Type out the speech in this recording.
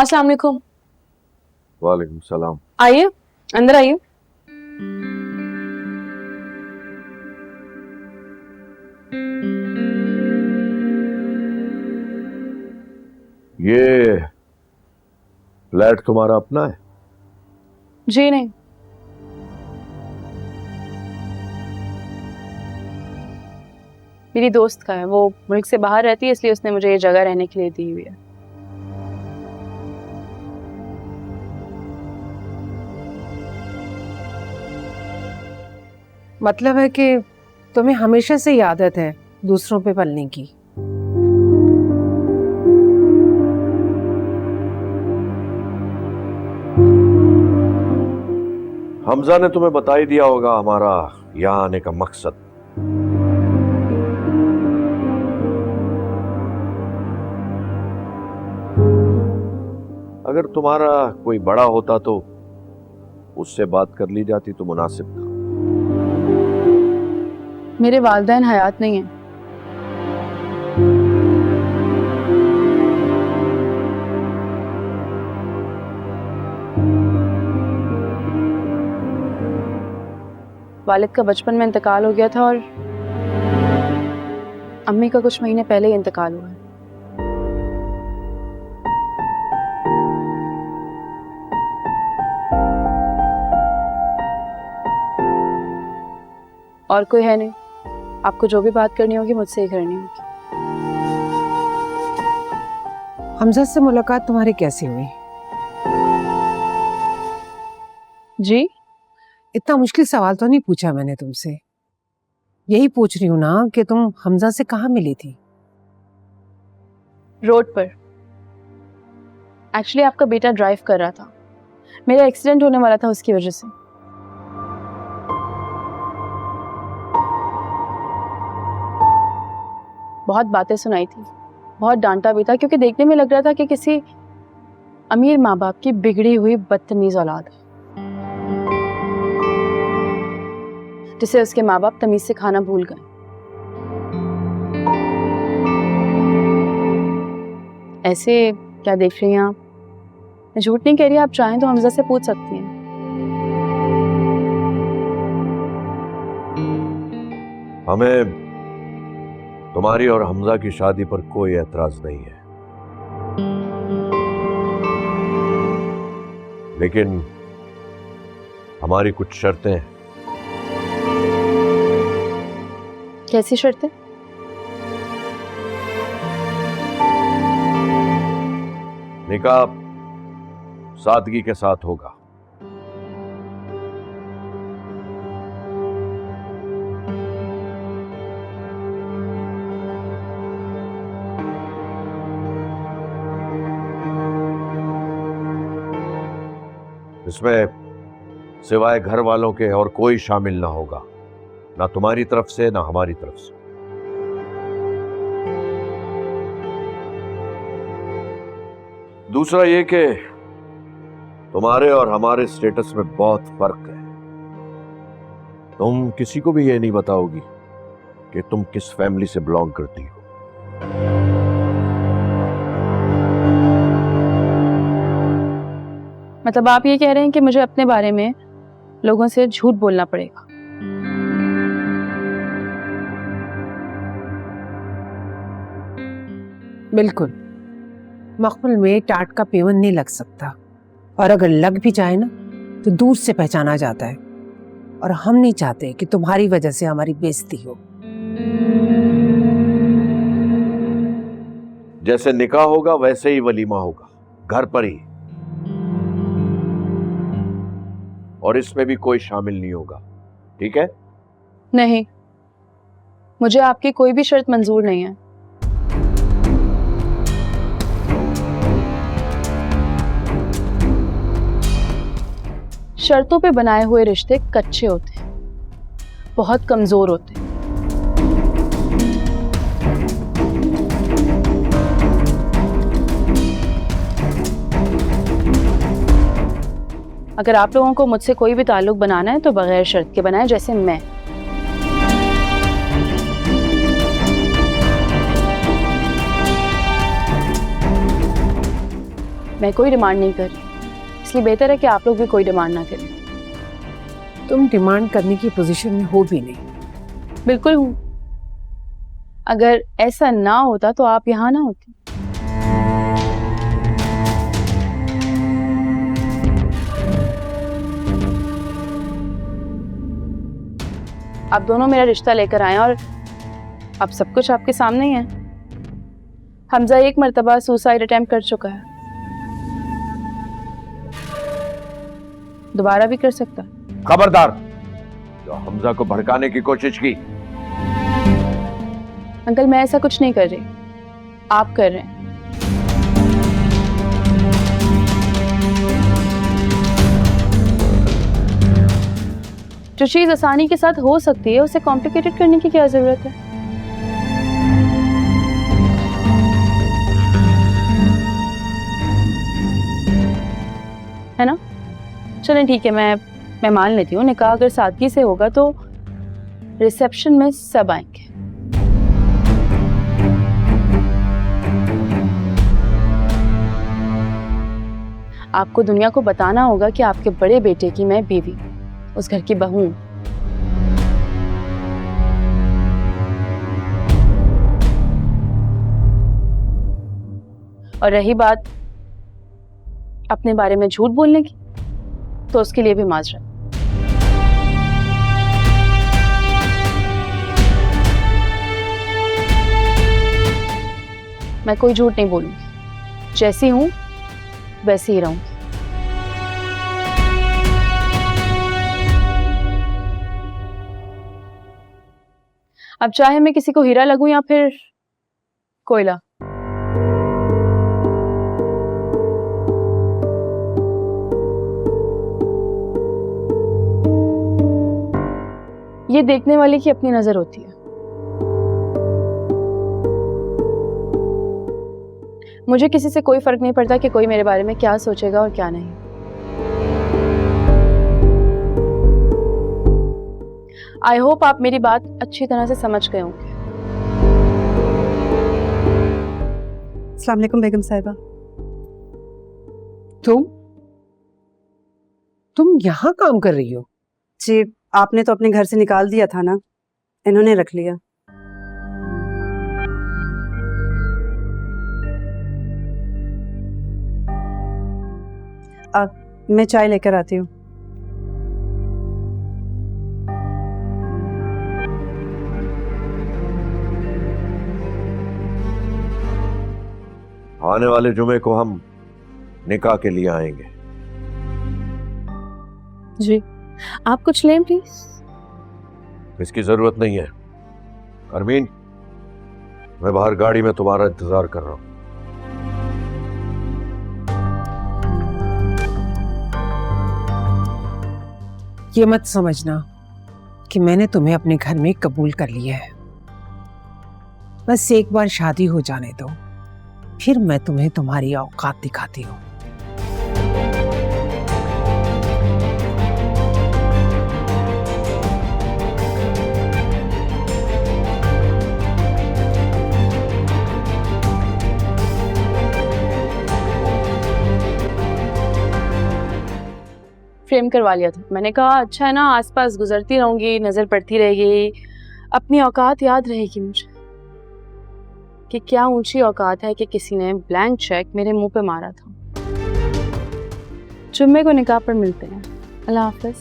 अस्सलाम वालेकुम। वालेकुम सलाम। आइए, अंदर आइए। ये फ्लैट तुम्हारा अपना है? जी नहीं, मेरी दोस्त का है। वो मुल्क से बाहर रहती है, इसलिए उसने मुझे ये जगह रहने के लिए दी हुई है। मतलब है कि तुम्हें हमेशा से ही आदत है दूसरों पे पलने की। हमजा ने तुम्हें बता ही दिया होगा हमारा यहाँ आने का मकसद। अगर तुम्हारा कोई बड़ा होता तो उससे बात कर ली जाती तो मुनासिब था। मेरे वालिदैन हयात नहीं है। वालिद का बचपन में इंतकाल हो गया था और अम्मी का कुछ महीने पहले ही इंतकाल हुआ है। और कोई है नहीं। आपको जो भी बात करनी होगी मुझसे ही करनी होगी। हमजा से मुलाकात तुम्हारी कैसी हुई? जी, इतना मुश्किल सवाल तो नहीं पूछा मैंने तुमसे। यही पूछ रही हूँ ना कि तुम हमजा से कहाँ मिली थी? रोड पर। एक्चुअली आपका बेटा ड्राइव कर रहा था। मेरा एक्सीडेंट होने वाला था उसकी वजह से। बहुत बातें सुनाई थी, बहुत डांटा भी था, क्योंकि देखने में लग रहा था कि किसी अमीर माँ बाप की बिगड़ी हुई बदतमीज औलाद है, जिसे उसके माँ बाप तमीज से खाना भूल गए। ऐसे क्या देख रही हैं आप? मैं झूठ नहीं कह रही, आप चाहें तो हमजा से पूछ सकती हैं। हमें तुम्हारी और हमजा की शादी पर कोई एतराज नहीं है, लेकिन हमारी कुछ शर्तें हैं। कैसी शर्तें? निकाह सादगी के साथ होगा। इसमें सिवाय घर वालों के और कोई शामिल ना होगा, ना तुम्हारी तरफ से ना हमारी तरफ से। दूसरा ये कि तुम्हारे और हमारे स्टेटस में बहुत फर्क है। तुम किसी को भी ये नहीं बताओगी कि तुम किस फैमिली से बिलोंग करती हो। मतलब आप ये कह रहे हैं कि मुझे अपने बारे में लोगों से झूठ बोलना पड़ेगा? बिल्कुल। मखमल में टाट का पेवन नहीं लग सकता, और अगर लग भी जाए ना तो दूर से पहचाना जाता है, और हम नहीं चाहते कि तुम्हारी वजह से हमारी बेइज्जती हो। जैसे निकाह होगा वैसे ही वलीमा होगा, घर पर ही, और इसमें भी कोई शामिल नहीं होगा। ठीक है? नहीं, मुझे आपकी कोई भी शर्त मंजूर नहीं है। शर्तों पे बनाए हुए रिश्ते कच्चे होते हैं, बहुत कमजोर होते हैं। अगर आप लोगों को मुझसे कोई भी ताल्लुक बनाना है तो बगैर शर्त के बनाए, जैसे मैं। मैं कोई डिमांड नहीं कर रही, इसलिए बेहतर है कि आप लोग भी कोई डिमांड ना करें। तुम डिमांड करने की पोजीशन में हो भी नहीं। बिल्कुल हूँ। अगर ऐसा ना होता तो आप यहाँ ना होती। आप दोनों मेरा रिश्ता लेकर आए और अब सब कुछ आपके सामने ही है। हमजा एक मर्तबा सुसाइड अटेम्प्ट कर चुका है, दोबारा भी कर सकता है। खबरदार, जो हमजा को भड़काने की कोशिश की। अंकल मैं ऐसा कुछ नहीं कर रही, आप कर रहे हैं। जो चीज आसानी के साथ हो सकती है उसे कॉम्प्लिकेटेड करने की क्या जरूरत है? है ना? चलें ठीक है, मैं मान लेती हूँ। निकाह अगर सादगी से होगा तो रिसेप्शन में सब आएंगे। आपको दुनिया को बताना होगा कि आपके बड़े बेटे की मैं बीवी, उस घर की बहू हूं। और रही बात अपने बारे में झूठ बोलने की, तो उसके लिए भी माजरत। मैं कोई झूठ नहीं बोलूंगी, जैसी हूं वैसे ही रहूंगी। अब चाहे मैं किसी को हीरा लगूं या फिर कोयला। ये देखने वाले की अपनी नजर होती है। मुझे किसी से कोई फर्क नहीं पड़ता कि कोई मेरे बारे में क्या सोचेगा और क्या नहीं। आई होप आप मेरी बात अच्छी तरह से समझ गए होंगे। अस्सलाम वालेकुम बेगम साहिबा। तुम यहाँ काम कर रही हो? जी, आपने तो अपने घर से निकाल दिया था ना, इन्होंने रख लिया। मैं चाय लेकर आती हूँ। आने वाले जुमे को हम निकाह के लिए आएंगे। जी, आप कुछ लें प्लीज। इसकी जरूरत नहीं है। अरमीन, मैं बाहर गाड़ी में तुम्हारा इंतजार कर रहा हूं। ये मत समझना कि मैंने तुम्हें अपने घर में कबूल कर लिया है। बस एक बार शादी हो जाने दो, फिर मैं तुम्हें तुम्हारी औकात दिखाती हूँ। फ्रेम करवा लिया था। मैंने कहा अच्छा है ना, आसपास गुजरती रहूंगी, नजर पड़ती रहेगी, अपनी औकात याद रहेगी मुझे कि क्या ऊंची औकात है कि किसी ने ब्लैंक चेक मेरे मुंह पे मारा था। जुम्मे को निकाह पर मिलते हैं। अल्लाह हाफिज।